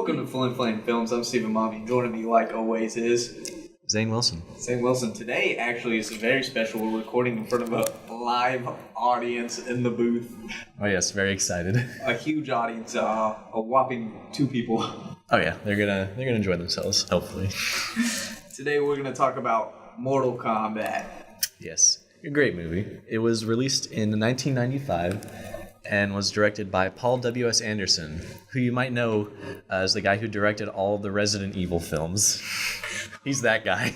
Welcome to Flynn Flame Films. I'm Stephen Mommy. Joining me, like always, is Zane Wilson. Zane Wilson. Today, actually, is very special. We're recording in front of a live audience in the booth. Oh yes, very excited. A huge audience, a whopping 2 people. Oh yeah, they're gonna enjoy themselves. Hopefully. Today, we're gonna talk about Mortal Kombat. Yes, a great movie. It was released in 1995. And was directed by Paul W.S. Anderson, who you might know as the guy who directed all the Resident Evil films. He's that guy.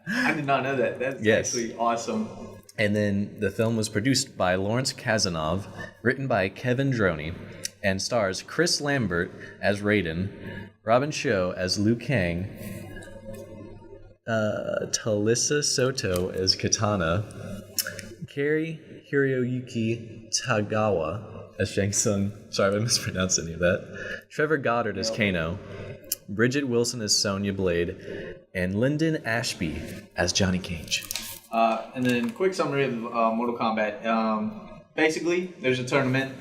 I did not know that. That's actually awesome. And then the film was produced by Lawrence Kasdanov, written by Kevin Droney, and stars Chris Lambert as Raiden, Robin Shou as Liu Kang, Talisa Soto as Katana, Kari Hiroyuki Tagawa as Shang Tsung. Sorry if I mispronounced any of that. Trevor Goddard as Kano. Bridget Wilson as Sonya Blade. And Lyndon Ashby as Johnny Cage. And then quick summary of Mortal Kombat. Basically, there's a tournament.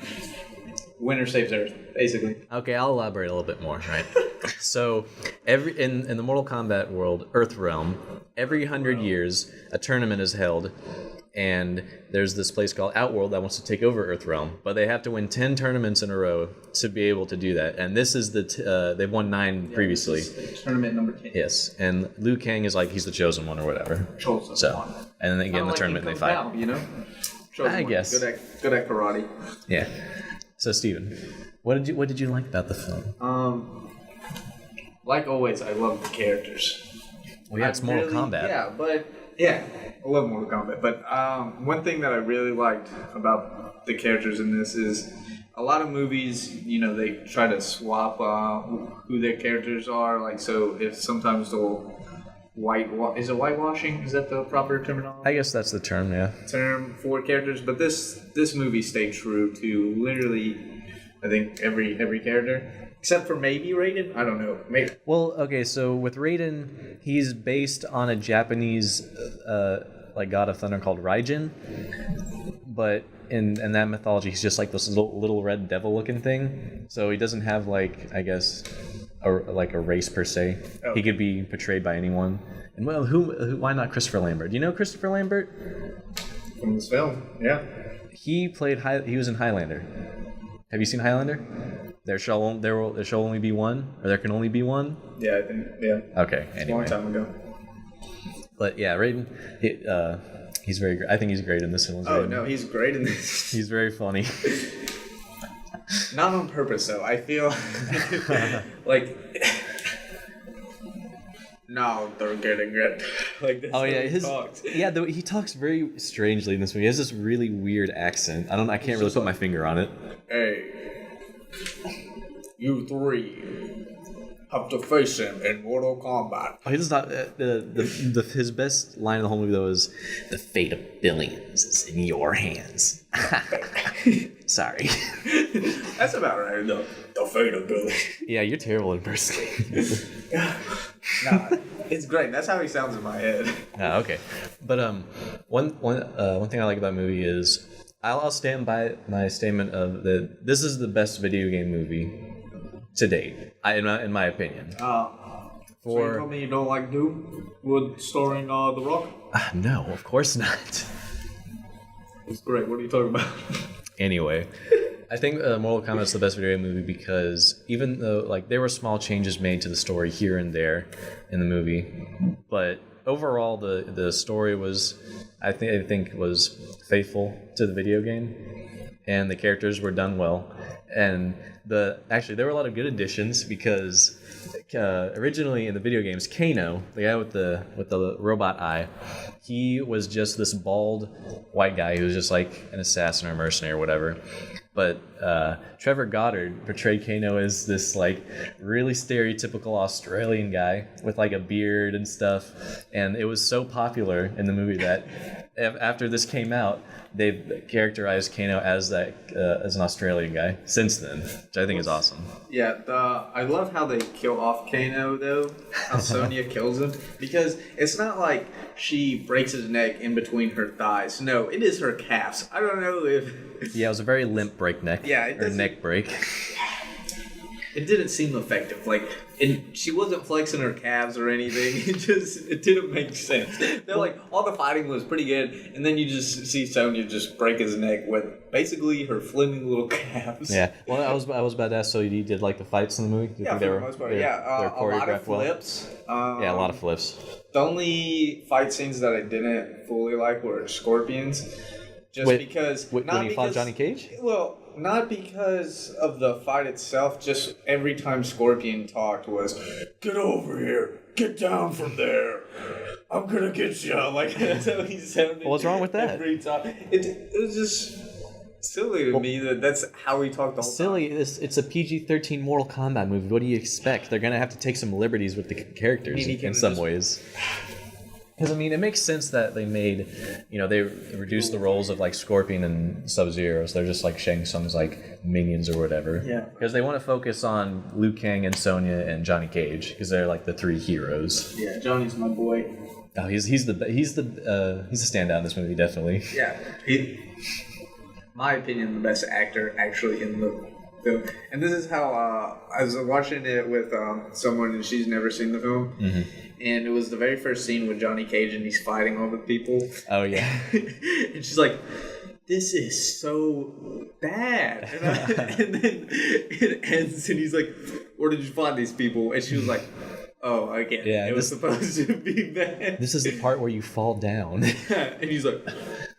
Winner saves Earth, basically. Okay, I'll elaborate a little bit more, right? So, in the Mortal Kombat world, Earth Realm, every 100 years, a tournament is held. And there's this place called Outworld that wants to take over Earthrealm, but they have to win 10 tournaments in a row to be able to do that. And this is they've won 9 previously. This is tournament number 10. Yes, and Liu Kang is like he's the chosen one or whatever. Chosen one. And then again, the like tournament they fight. Down, you know? Chosen I one. guess. Good at karate. Yeah. So Steven, what did you like about the film? Like always, I love the characters. Well, yeah, it's Mortal Kombat. Yeah, I love Mortal Kombat. But one thing that I really liked about the characters in this is a lot of movies, you know, they try to swap who their characters are. Like, so if sometimes they'll is it whitewashing? Is that the proper terminology? I guess that's the term, yeah. Term for characters. But this movie stayed true to literally, I think, every character. Except for maybe Raiden? I don't know. Maybe. Well, okay, so with Raiden, he's based on a Japanese like god of thunder called Raijin. But in that mythology, he's just like this little red devil-looking thing. So he doesn't have, like, I guess, a race per se. Oh. He could be portrayed by anyone. And well, why not Christopher Lambert? Do you know Christopher Lambert? From this film, yeah. He was in Highlander. Have you seen Highlander? There shall only be one, or there can only be one. Yeah, I think. Yeah. Okay. Anyway. A long time ago. But yeah, Raiden, he's very great. I think he's great in this film. Oh no, he's great in this. He's very funny. Not on purpose though. I feel like. No, they're getting it. Like this. Oh yeah, he talks. He talks very strangely in this movie. He has this really weird accent. I can't really put my finger on it. Hey, you 3 have to face him in Mortal Kombat. Oh, he does not. His best line in the whole movie though is, "The fate of billions is in your hands." Sorry. That's about right though. The fate of billions. Yeah, you're terrible at impersonating. Nah, it's great. That's how he sounds in my head. Okay, but one thing I like about the movie is I'll stand by my statement of this is the best video game movie to date, in my opinion. So you told me you don't like Doom starring The Rock? No, of course not. It's great. What are you talking about? Anyway, I think Mortal Kombat is the best video game movie because even though there were small changes made to the story here and there in the movie, but overall the story was I think was faithful to the video game, and the characters were done well, and there were a lot of good additions because originally in the video games, Kano, the guy with the robot eye, he was just this bald white guy who was just like an assassin or a mercenary or whatever. But Trevor Goddard portrayed Kano as this really stereotypical Australian guy with a beard and stuff, and it was so popular in the movie that after this came out, they've characterized Kano as an Australian guy since then, which I think is awesome. Yeah, I love how they kill off Kano though. How Sonya kills him, because it's not like she breaks his neck in between her thighs. No, it is her calves. I don't know if. Yeah, it was a very limp break neck. Yeah, or neck break. it didn't seem effective. Like, she wasn't flexing her calves or anything. It didn't make sense. They're like, all the fighting was pretty good, and then you just see Sonya just break his neck with basically her flaming little calves. Yeah. Well, I was about to ask. So you did like the fights in the movie? Yeah, for the most part. Yeah, a lot of flips. Yeah, a lot of flips. The only fight scenes that I didn't fully like were Scorpions. Because when he fought Johnny Cage? Well, not because of the fight itself, just every time Scorpion talked was, "Get over here, get down from there, I'm gonna get you." Like, that's how he sounded. Well, what's wrong with that? Every time. It was just silly to me that's how he talked the whole silly. time. It's a PG-13 Mortal Kombat movie. What do you expect? They're gonna have to take some liberties with the characters in some ways. Because, I mean, it makes sense that they made, they reduced the roles of, like, Scorpion and Sub-Zero, so they're just, like, Shang Tsung's, like, minions or whatever. Yeah. Because they want to focus on Liu Kang and Sonya and Johnny Cage, because they're, like, the three heroes. Yeah, Johnny's my boy. Oh, he's the standout in this movie, definitely. Yeah. My opinion, the best actor, actually, in the film. And this is how, I was watching it with someone, and she's never seen the film. Mm-hmm. And it was the very first scene with Johnny Cage, and he's fighting all the people. Oh, yeah. And she's like, "This is so bad." And then it ends, and he's like, "Where did you find these people?" And she was like, "Oh, again, it was supposed to be bad." This is the part where you fall down. And he's like,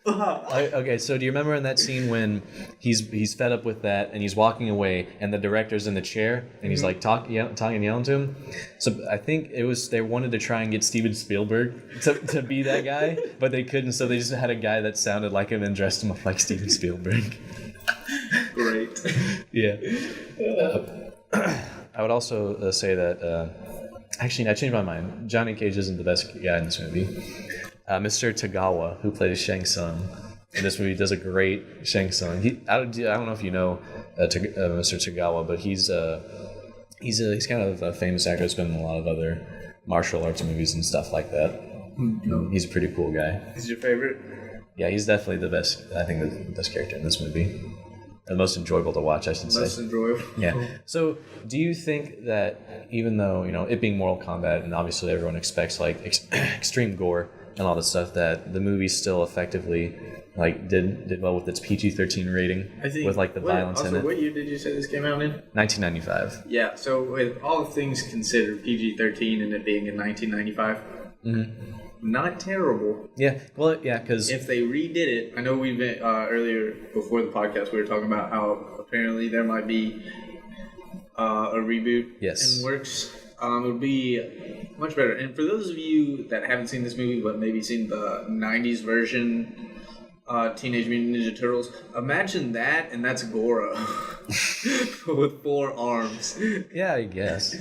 okay, so do you remember in that scene when he's fed up with that and he's walking away and the director's in the chair and he's like talking and yelling to him? So I think it was they wanted to try and get Steven Spielberg to be that guy, but they couldn't, so they just had a guy that sounded like him and dressed him up like Steven Spielberg. Great. Yeah. I would also say that actually I changed my mind. Johnny Cage isn't the best guy in this movie. Mr. Tagawa, who plays Shang Tsung in this movie, does a great Shang Tsung. I don't know if you know Mr. Tagawa, but he's kind of a famous actor. He's been in a lot of other martial arts movies and stuff like that. Mm-hmm. He's a pretty cool guy. Is your favorite? Yeah, he's definitely the best. I think the best character in this movie. The most enjoyable to watch, I should say. Most enjoyable. Yeah. So, do you think that even though it being Mortal Kombat and obviously everyone expects like extreme gore and all this stuff, that the movie still effectively like did well with its PG-13 rating, I think, with like the violence in it? What year did you say this came out in? 1995. Yeah. So with all things considered, PG-13 and it being in 1995. Mm-hmm. Not terrible. Yeah, well, yeah, because if they redid it, I know we've been earlier before the podcast we were talking about how apparently there might be a reboot in works. It would be much better. And for those of you that haven't seen this movie but maybe seen the 90s version, Teenage Mutant Ninja Turtles, imagine that, and that's Goro with 4 arms. Yeah, I guess.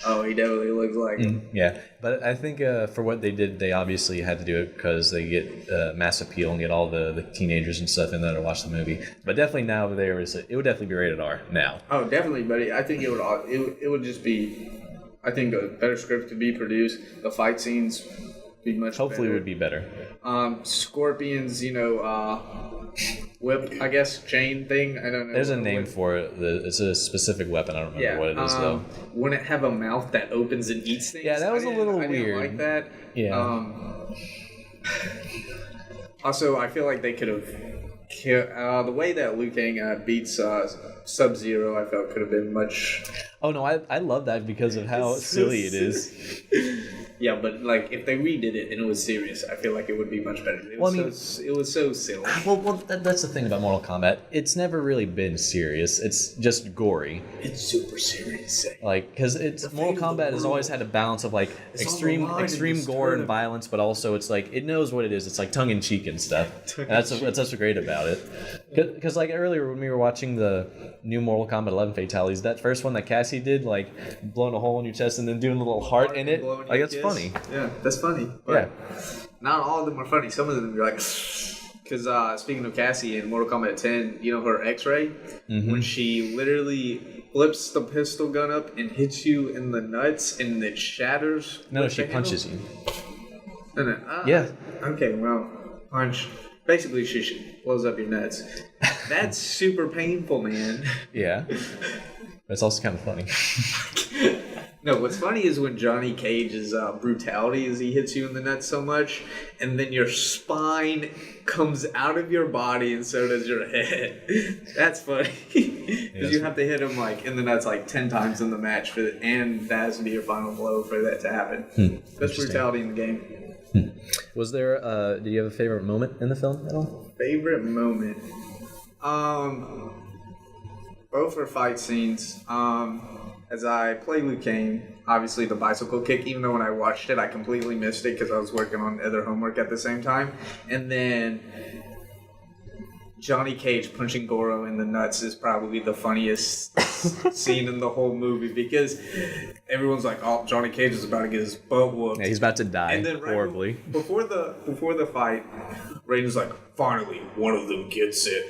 Oh, he definitely looks like him. Yeah, but I think for what they did, they obviously had to do it because they get mass appeal and get all the teenagers and stuff in there to watch the movie. But definitely now it would definitely be rated R now. Oh, definitely, buddy. I think it would just be, I think, a better script to be produced. The fight scenes be much hopefully better. Would be better. Scorpions, whip, I guess, chain thing. I don't know. There's a name for it. It's a specific weapon. I don't remember what it is though. Wouldn't it have a mouth that opens and eats things? Yeah, that was a little weird. I didn't like that. Yeah. Also, I feel like they could have the way that Liu Kang beats Sub-Zero, I felt could have been much. Oh no, I love that because of how silly it is. Yeah, but like if they redid it and it was serious, I feel like it would be much better. It was so silly. Well, that's the thing about Mortal Kombat. It's never really been serious. It's just gory. It's super serious. Like, because Mortal Kombat has always had a balance of like extreme gore and violence, but also it's like it knows what it is. It's like tongue in cheek and stuff. And that's what's great about it. Because like earlier when we were watching the new Mortal Kombat 11 Fatalities, that first one that Cassie did, like blowing a hole in your chest and then doing a little heart in it, like that's funny. Yeah, that's funny. But not all of them are funny. Some of them you're like, because speaking of Cassie in Mortal Kombat 10, her X-ray, when she literally flips the pistol gun up and hits you in the nuts and it shatters. No, she punches you. No. Yeah. Okay, well, punch. Basically, she blows up your nuts. That's super painful, man. Yeah. But it's also kind of funny. No, what's funny is when Johnny Cage's brutality is he hits you in the nuts so much, and then your spine comes out of your body, and so does your head. That's funny. Because you have to hit him like in the nuts like 10 times in the match and that has to be your final blow for that to happen. That's brutality in the game. Was there? Did you have a favorite moment in the film at all? Favorite moment? Both are fight scenes. As I play Liu Kang, obviously the bicycle kick, even though when I watched it, I completely missed it because I was working on other homework at the same time. And then Johnny Cage punching Goro in the nuts is probably the funniest scene in the whole movie because everyone's like, oh, Johnny Cage is about to get his butt whooped. Yeah, he's about to die and then horribly. Before the fight, Raiden's like, finally, one of them gets it.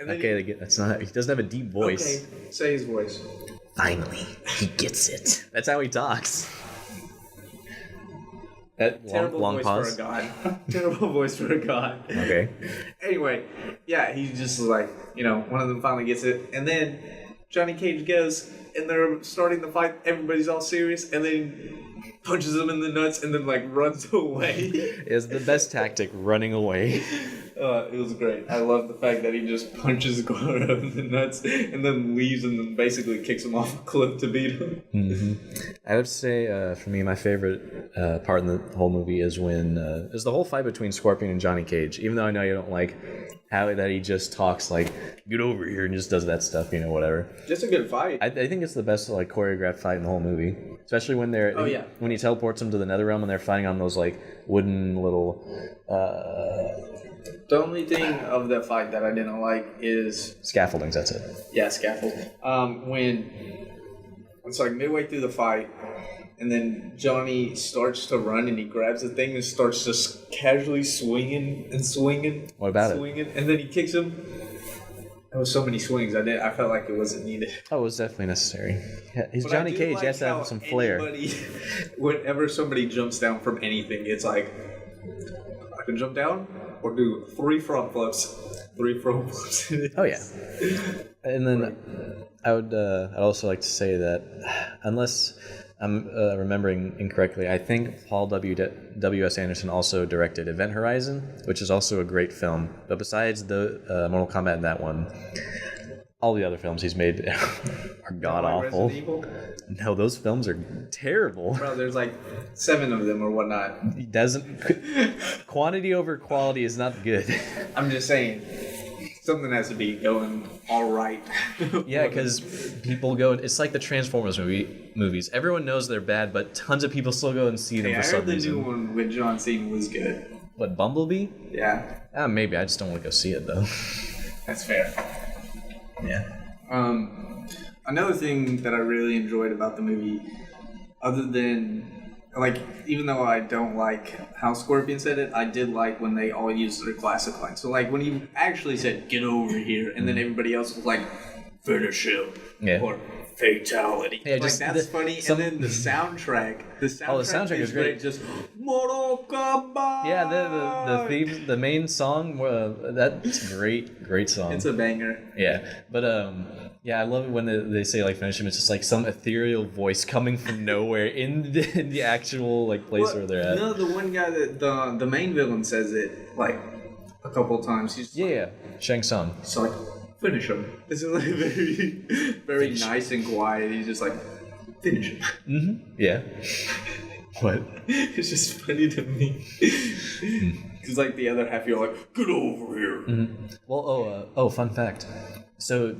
And then that's not. He doesn't have a deep voice. Okay, say his voice. Finally, he gets it. That's how he talks. That Terrible long voice pause. for a god. Terrible voice for a god. Okay. Anyway, yeah, he's just like, one of them finally gets it. And then Johnny Cage goes, and they're starting the fight. Everybody's all serious. And then punches him in the nuts and then, runs away. It's the best tactic, running away. It was great. I love the fact that he just punches Goro in the nuts and then leaves and then basically kicks him off a cliff to beat him. Mm-hmm. I would say, for me, my favorite part in the whole movie is when is the whole fight between Scorpion and Johnny Cage. Even though I know you don't like how that he just talks like, get over here, and just does that stuff, whatever. Just a good fight. I think it's the best choreographed fight in the whole movie. Especially when when he teleports them to the Nether Realm and they're fighting on those wooden little The only thing of that fight that I didn't like is scaffoldings. That's it. Yeah, scaffold. When it's midway through the fight, and then Johnny starts to run, and he grabs the thing and starts just casually swinging and swinging. What about swinging, and then he kicks him. There was so many swings. I felt like it wasn't needed. Oh, it was definitely necessary. Yeah, he's Johnny Cage. He has to have some flair. Whenever somebody jumps down from anything, it's like, I can jump down or do 3 front flips. 3 front flips. Oh yeah. And then I'd also like to say that unless I'm remembering incorrectly, I think Paul W.S. Anderson also directed Event Horizon, which is also a great film. But besides the Mortal Kombat and that one, all the other films he's made are god-awful. No, those films are terrible. Bro, there's 7 of them or whatnot. He doesn't... Quantity over quality is not good. I'm just saying, something has to be going all right. Yeah, because people go... It's like the Transformers movies. Everyone knows they're bad, but tons of people still go and see them for some reason. I heard the new one with John Cena was good. What, Bumblebee? Yeah. Maybe. I just don't want to go see it, though. That's fair. Yeah. Another thing that I really enjoyed about the movie, other than, even though I don't like how Scorpion said it, I did like when they all used their classic line. So, when he actually said, get over here, and then everybody else was like, finish him. Yeah. Or fatality. Yeah, that's funny. And then the soundtrack. The soundtrack is great. Just, Mortal Kombat! Yeah, the theme, the main song, that's great song. It's a banger. Yeah, but yeah, I love it when they say finish him. It's just some ethereal voice coming from nowhere in the actual place where they're at. No, the one guy that the main villain says it a couple times. He's Shang Tsung. So finish him. It's very very nice and quiet. He's just finish him. Mm-hmm. Yeah. What? It's just funny to me. Because the other half, you're get over here. Mm-hmm. Well, fun fact. So,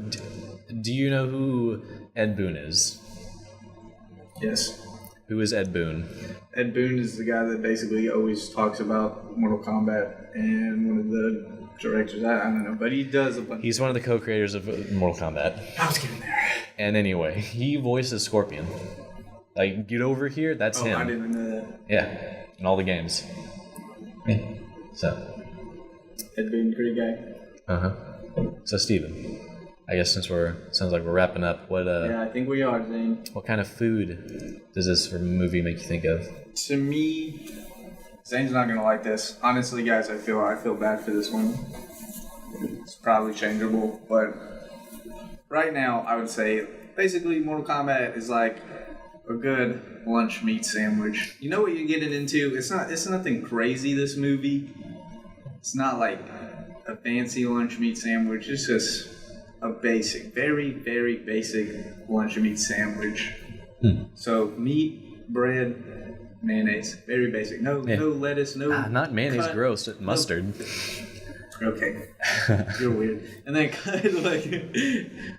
do you know who Ed Boon is? Yes. Who is Ed Boon? Ed Boon is the guy that basically always talks about Mortal Kombat and one of the directors. I don't know, but he does a bunch. He's one of the co-creators of Mortal Kombat. I was getting there. And anyway, he voices Scorpion. Get over here, that's him. I didn't know that. Yeah, in all the games. Yeah. So. Ed Boon, great guy. Uh-huh. So, Steven, I guess sounds like we're wrapping up, yeah, I think we are, Zane. What kind of food does this movie make you think of? To me, Zane's not gonna like this. Honestly, guys, I feel bad for this one. It's probably changeable, but right now I would say basically, Mortal Kombat is like a good lunch meat sandwich. You know what you're getting into? It's nothing crazy, this movie. It's not like a fancy lunch meat sandwich. It's just a basic, very, very basic lunch meat sandwich. So meat, bread, mayonnaise. Very basic. No lettuce, no not mayonnaise, cut, gross. Mustard. Okay. You're weird. And then kind of like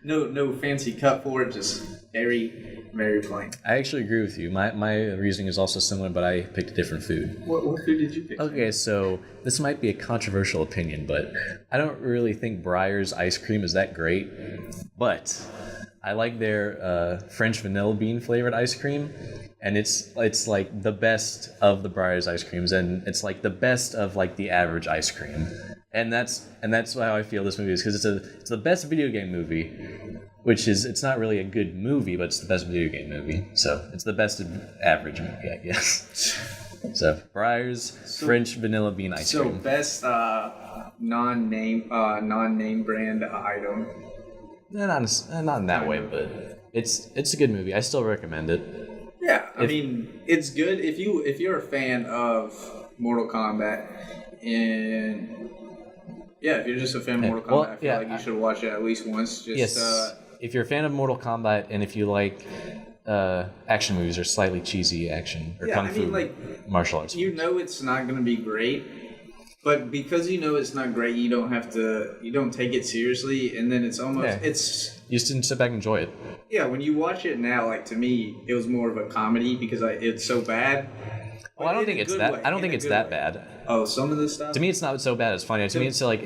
no fancy cut for it, just very, very plain. I actually agree with you. My reasoning is also similar, but I picked a different food. What food did you pick? Okay, so this might be a controversial opinion, but I don't really think Breyer's ice cream is that great. But I like their French vanilla bean flavored ice cream, and it's like the best of the Breyer's ice creams, and it's like the best of like the average ice cream. And that's how I feel this movie is, because it's the best video game movie, which is, it's not really a good movie, but it's the best video game movie. So it's the best of average movie, I guess. So Breyer's French vanilla bean ice cream. So best non-name brand item. Not in that way, but it's a good movie. I still recommend it. Yeah, I mean, it's good if you're a fan of Mortal Kombat, and yeah, if you're just a fan of Mortal Kombat, I feel like you should watch it at least once. Just, if you're a fan of Mortal Kombat, and if you like action movies or slightly cheesy action or kung fu martial arts, you know it's not going to be great, but because you know it's not great, you don't take it seriously, and then it's almost you just sit back and enjoy it. Yeah, when you watch it now, like, to me, it was more of a comedy because it's so bad. Well, I don't think it's that. I don't think it's that bad. Oh, some of the stuff. To me, it's not so bad. It's funny. To me, it's like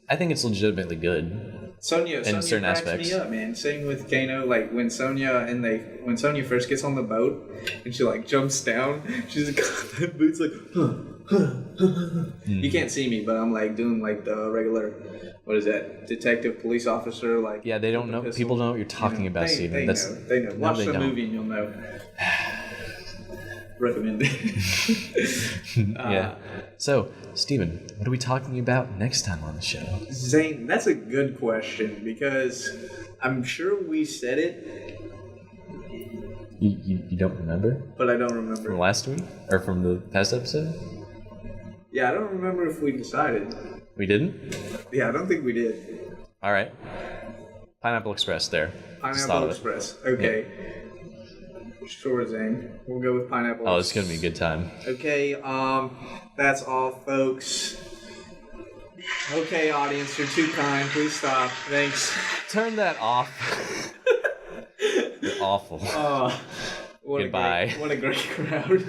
I think it's legitimately good. Sonya certain cracks aspects. me up, man. Same with Kano. Like when Sonya first gets on the boat and she like jumps down, she's like that boots like. You can't see me, but I'm like doing like the regular. What is that? Detective, police officer, like. Yeah, they don't know. Pistol. People don't know what you're talking about, Steven. They know. Watch the movie and you'll know. Recommend it. Yeah. So, Steven, what are we talking about next time on the show? Zane, that's a good question because I'm sure we said it. You don't remember? But I don't remember. From last week? Or from the past episode? Yeah, I don't remember if we decided. We didn't? Yeah, I don't think we did. All right. Pineapple Express there. Pineapple Express. Okay. Yeah. Sure, Zane. We'll go with Pineapple. Oh, it's gonna be a good time. Okay, that's all, folks. Okay, audience, you're too kind. Please stop. Thanks. Turn that off. You're awful. Goodbye. What a great crowd.